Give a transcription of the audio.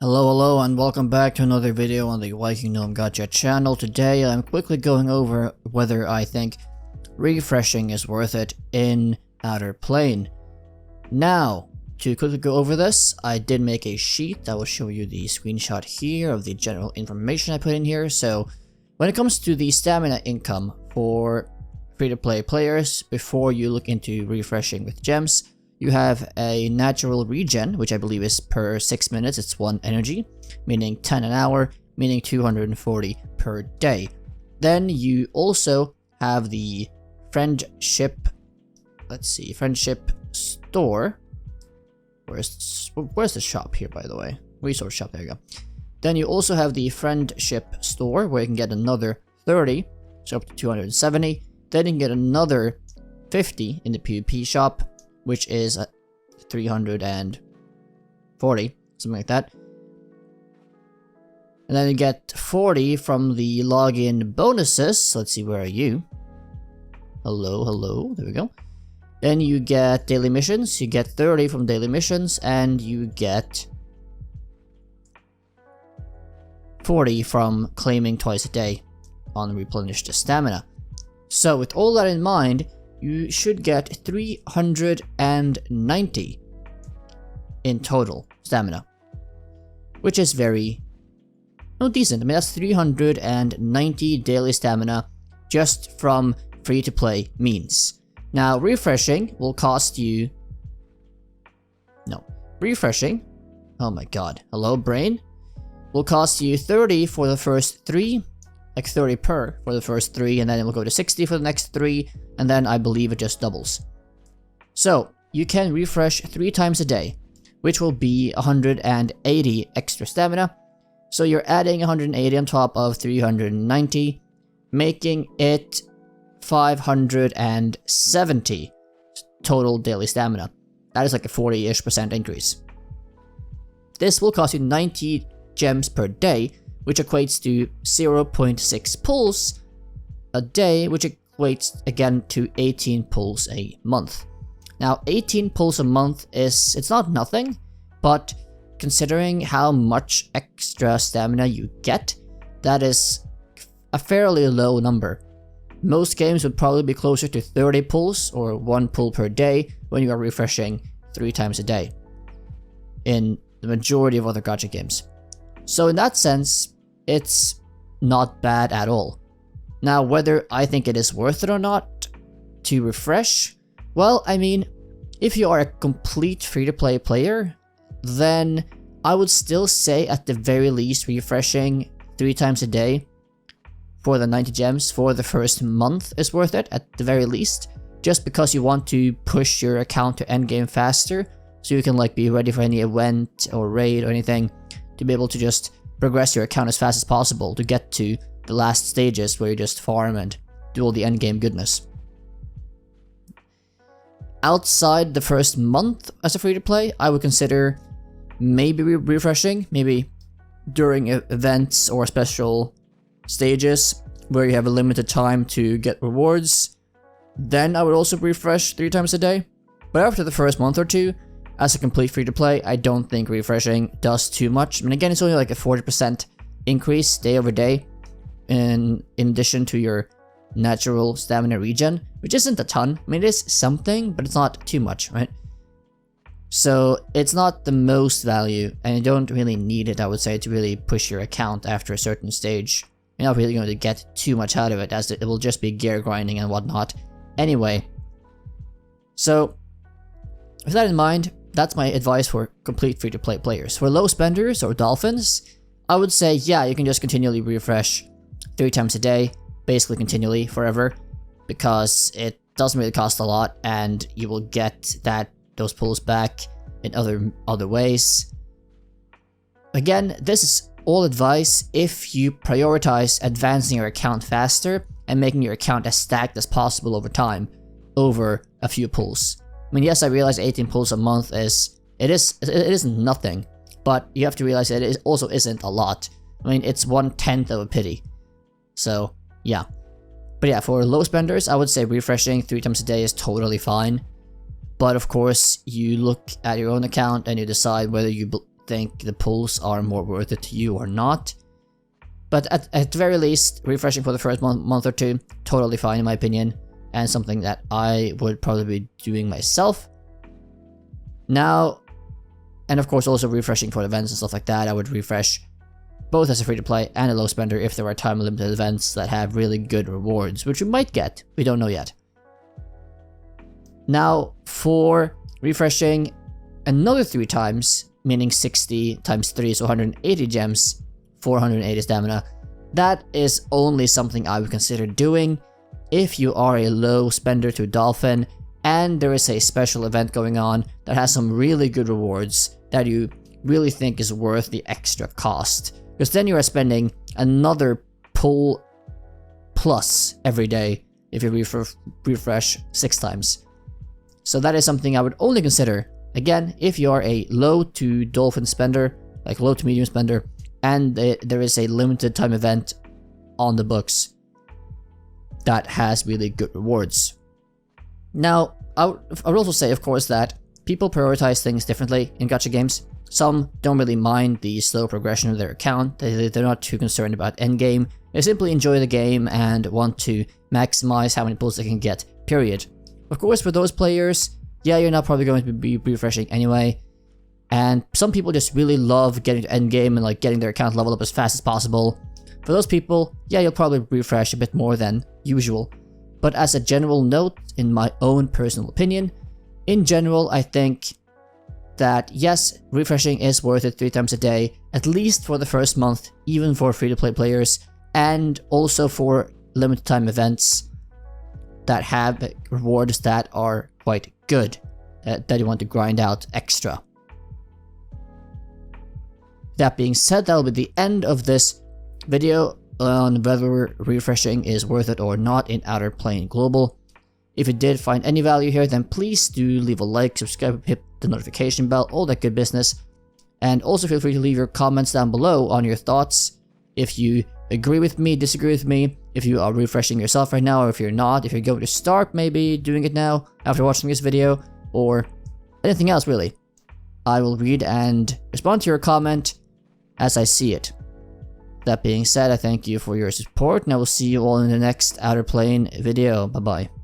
Hello and welcome back to another video on the Viking Gnome Gacha channel. Today I'm quickly going over whether I think refreshing is worth it in Outerplane. Now, to quickly go over this, I did make a sheet that will show you the screenshot here of the general information I put in here. So when it comes to the stamina income for free-to-play players, before you look into refreshing with gems, you have a natural regen, which I believe is per 6 minutes, it's 1 energy, meaning 10 an hour, meaning 240 per day. Then you also have the friendship, friendship store. Where's the shop here, by the way? Resource shop, there you go. Then you also have the friendship store, where you can get another 30, so up to 270. Then you can get another 50 in the PvP shop, which is 340, something like that. And then you get 40 from the login bonuses. Let's see, where are you? Hello, there we go. Then you get daily missions, you get 30 from daily missions, and you get 40 from claiming twice a day on replenished stamina. So with all that in mind, you should get 390 in total stamina, which is very decent. I mean, that's 390 daily stamina just from free-to-play means. Now, refreshing will cost you... refreshing, oh my god, hello brain, will cost you 30 for the first 3, like 30 per for the first 3, and then it will go to 60 for the next 3, and then I believe it just doubles. So you can refresh 3 times a day, which will be 180 extra stamina. So you're adding 180 on top of 390, making it 570 total daily stamina. That is like a 40-ish% increase. This will cost you 90 gems per day, which equates to 0.6 pulls a day, which equates again to 18 pulls a month. Now, 18 pulls a month it's not nothing, but considering how much extra stamina you get, that is a fairly low number. Most games would probably be closer to 30 pulls or 1 pull per day when you are refreshing 3 times a day in the majority of other gacha games. So in that sense, it's not bad at all. Now, whether I think it is worth it or not to refresh, well, I mean, if you are a complete free-to-play player, then I would still say at the very least refreshing 3 times a day for the 90 gems for the first month is worth it at the very least, just because you want to push your account to endgame faster, so you can like be ready for any event or raid or anything, to be able to just progress your account as fast as possible to get to the last stages where you just farm and do all the endgame goodness. Outside the first month as a free-to-play, I would consider maybe refreshing, maybe during events or special stages where you have a limited time to get rewards. Then I would also refresh 3 times a day. But after the first month or two, as a complete free-to-play, I don't think refreshing does too much. I mean, again, it's only like a 40% increase day over day in addition to your natural stamina regen, which isn't a ton. I mean, it is something, but it's not too much, right? So it's not the most value, and you don't really need it, I would say, to really push your account after a certain stage. You're not really going to get too much out of it, as it will just be gear grinding and whatnot anyway. So with that in mind, that's my advice for complete free-to-play players. For low spenders or dolphins, I would say, yeah, you can just continually refresh 3 times a day, basically continually, forever, because it doesn't really cost a lot, and you will get those pulls back in other ways. Again, this is all advice if you prioritize advancing your account faster and making your account as stacked as possible over time, over a few pulls. I mean, yes, I realize 18 pulls a month it isn't nothing, but you have to realize that it also isn't a lot. I mean, it's 1/10 of a pity. So, yeah. But yeah, for low spenders, I would say refreshing 3 times a day is totally fine. But of course, you look at your own account and you decide whether you think the pulls are more worth it to you or not. But at the very least, refreshing for the first month or two, totally fine in my opinion, and something that I would probably be doing myself. Now, and of course also refreshing for events and stuff like that, I would refresh both as a free-to-play and a low spender if there are time-limited events that have really good rewards, which we might get, we don't know yet. Now, for refreshing another 3 times, meaning 60 times 3, so 180 gems, 480 stamina, that is only something I would consider doing if you are a low spender to Dolphin and there is a special event going on that has some really good rewards that you really think is worth the extra cost. Because then you are spending another pull plus every day if you refresh 6 times. So that is something I would only consider, again, if you are a low to Dolphin spender, like low to medium spender, and there is a limited time event on the books that has really good rewards. Now, I would also say, of course, that people prioritize things differently in gacha games. Some don't really mind the slow progression of their account, they're not too concerned about endgame, they simply enjoy the game and want to maximize how many pulls they can get, period. Of course, for those players, yeah, you're not probably going to be refreshing anyway, and some people just really love getting to endgame and like getting their account leveled up as fast as possible. For those people, yeah, you'll probably refresh a bit more than usual. But as a general note, in my own personal opinion, in general, I think that yes, refreshing is worth it 3 times a day, at least for the first month, even for free-to-play players, and also for limited time events that have rewards that are quite good, that you want to grind out extra. That being said, that will be the end of this video on whether refreshing is worth it or not in Outerplane Global. If you did find any value here, then please do leave a like, subscribe, hit the notification bell, all that good business. And also feel free to leave your comments down below on your thoughts. If you agree with me, disagree with me, if you are refreshing yourself right now, or if you're not, if you're going to start maybe doing it now after watching this video, or anything else really. I will read and respond to your comment as I see it. That being said, I thank you for your support, and I will see you all in the next Outerplane video. Bye bye.